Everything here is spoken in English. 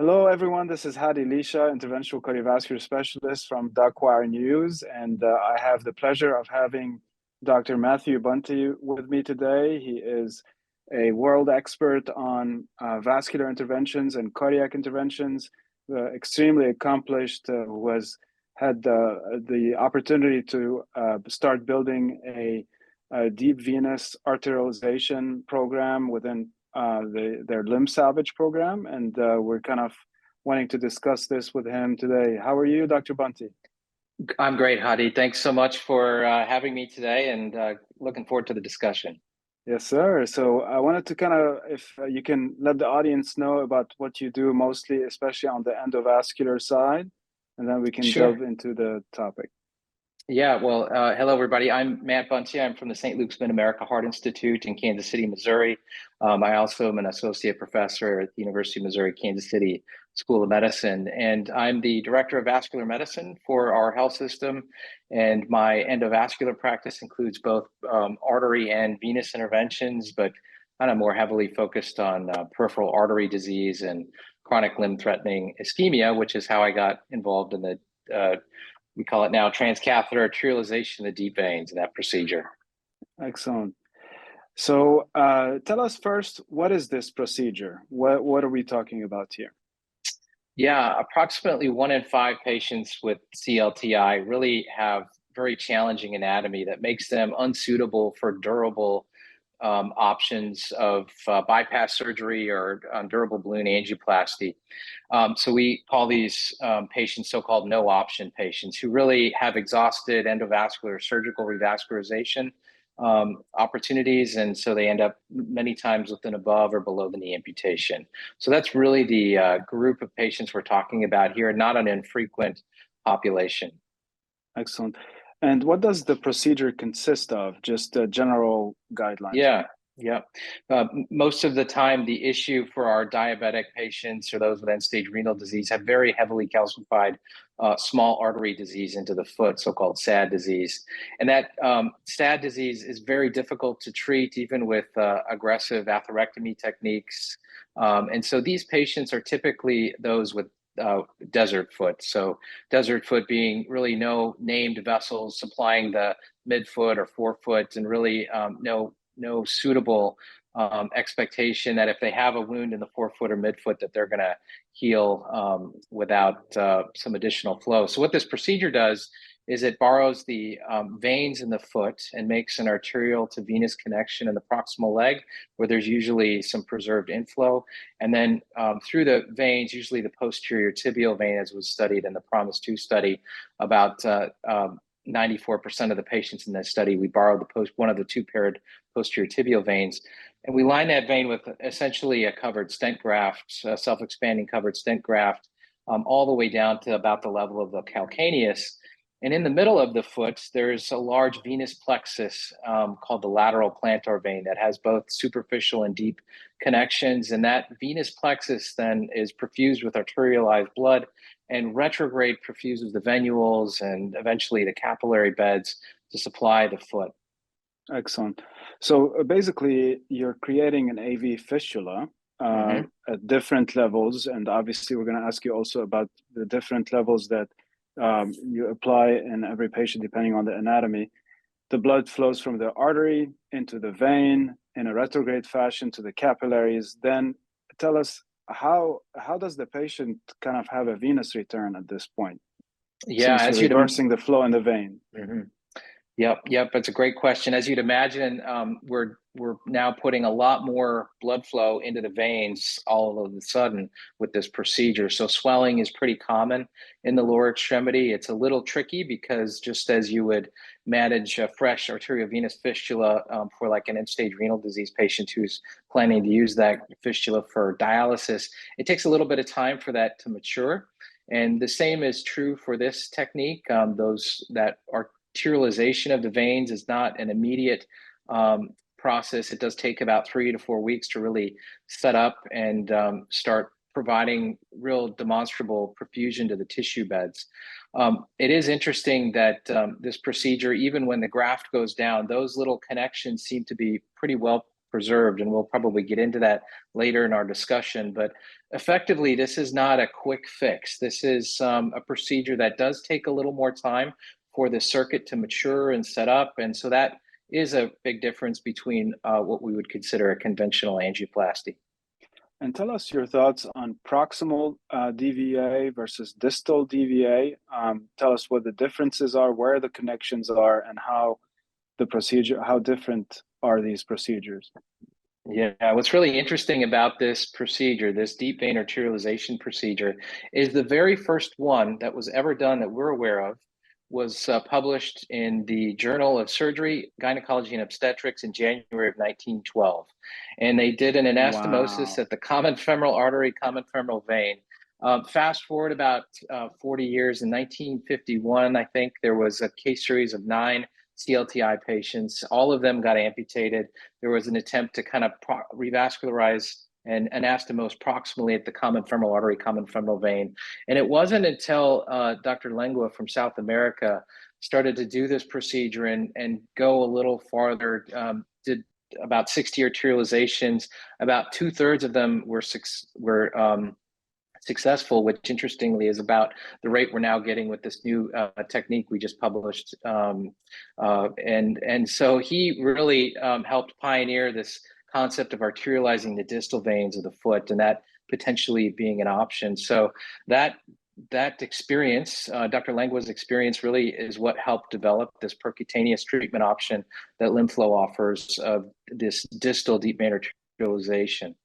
Hello, everyone. This is Lichaa, interventional cardiovascular specialist from Wire News, and I have the pleasure of having Dr. Matthew Bunte with me today. He is a world expert on vascular interventions and cardiac interventions, extremely accomplished, who has had the opportunity to start building a deep venous arterialization program within their limb salvage program, and we're kind of wanting to discuss this with him today. How are you, Dr. Bunte? I'm great, Hadi. Thanks so much for having me today, and looking forward to the discussion. Yes, sir. So I wanted to kind of, if you can let the audience know about what you do mostly, especially on the endovascular side, and then we can Sure. delve into the topic. Yeah, well, hello, everybody. I'm Matt Bunte. I'm from the St. Luke's Mid-America Heart Institute in Kansas City, Missouri. I also am an associate professor at the University of Missouri, Kansas City School of Medicine, and I'm the director of vascular medicine for our health system. And my endovascular practice includes both artery and venous interventions, but kind of more heavily focused on peripheral artery disease and chronic limb-threatening ischemia, which is how I got involved in the we call it now transcatheter arterialization of the deep veins in that procedure. Excellent. So tell us first, what is this procedure? What are we talking about here? Yeah, approximately 1 in 5 patients with CLTI really have very challenging anatomy that makes them unsuitable for durable options of bypass surgery or durable balloon angioplasty. So we call these patients so-called no-option patients who really have exhausted endovascular surgical revascularization opportunities, and so they end up many times with an above or below the knee amputation. So that's really the group of patients we're talking about here, not an infrequent population. Excellent. And what does the procedure consist of? Just general guidelines? Yeah. Most of the time, the issue for our diabetic patients or those with end-stage renal disease have very heavily calcified small artery disease into the foot, so-called SAD disease. And that SAD disease is very difficult to treat, even with aggressive atherectomy techniques. And so these patients are typically those with desert foot. So desert foot being really no named vessels supplying the midfoot or forefoot, and really no suitable expectation that if they have a wound in the forefoot or midfoot that they're going to heal without some additional flow. So what this procedure does is it borrows the veins in the foot and makes an arterial to venous connection in the proximal leg, where there's usually some preserved inflow. And then through the veins, usually the posterior tibial vein, as was studied in the PROMISE 2 study, about 94% of the patients in that study, we borrowed one of the 2 paired posterior tibial veins, and we line that vein with essentially a covered stent graft, a self-expanding covered stent graft, all the way down to about the level of the calcaneus. And in the middle of the foot, there's a large venous plexus called the lateral plantar vein that has both superficial and deep connections. And that venous plexus then is perfused with arterialized blood, and retrograde perfuses the venules and eventually the capillary beds to supply the foot. Excellent. So basically, you're creating an AV fistula at different levels. And obviously, we're going to ask you also about the different levels that you apply in every patient, depending on the anatomy. The blood flows from the artery into the vein in a retrograde fashion to the capillaries. Then tell us, how does the patient kind of have a venous return at this point? Yeah, since you're reversing the flow in the vein. Yep. That's a great question. As you'd imagine, we're now putting a lot more blood flow into the veins all of a sudden with this procedure. So swelling is pretty common in the lower extremity. It's a little tricky because just as you would manage a fresh arteriovenous fistula for like an end-stage renal disease patient who's planning to use that fistula for dialysis, it takes a little bit of time for that to mature. And the same is true for this technique. Those that are arterialization of the veins is not an immediate process. It does take about 3 to 4 weeks to really set up and start providing real demonstrable perfusion to the tissue beds. It is interesting that this procedure, even when the graft goes down, those little connections seem to be pretty well preserved, and we'll probably get into that later in our discussion. But effectively, this is not a quick fix. This is a procedure that does take a little more time for the circuit to mature and set up, and so that is a big difference between what we would consider a conventional angioplasty. And tell us your thoughts on proximal DVA versus distal DVA. Tell us what the differences are, where the connections are, and how different are these procedures? Yeah, what's really interesting about this procedure, this deep vein arterialization procedure, is the very first one that was ever done that we're aware of was published in the Journal of Surgery, Gynecology and Obstetrics in January of 1912. And they did an anastomosis Wow. at the common femoral artery, common femoral vein. Fast forward about 40 years, in 1951, I think, there was a case series of 9 CLTI patients. All of them got amputated. There was an attempt to kind of revascularize and anastomose proximally at the common femoral artery, common femoral vein. And it wasn't until Dr. Lengua from South America started to do this procedure and go a little farther, did about 60 arterializations. About 2/3 of them were successful, which interestingly is about the rate we're now getting with this new technique we just published. And so he really helped pioneer this concept of arterializing the distal veins of the foot, and that potentially being an option. So that experience, Dr. Lengua's experience, really is what helped develop this percutaneous treatment option that LimFlow offers of this distal deep vein arterialization.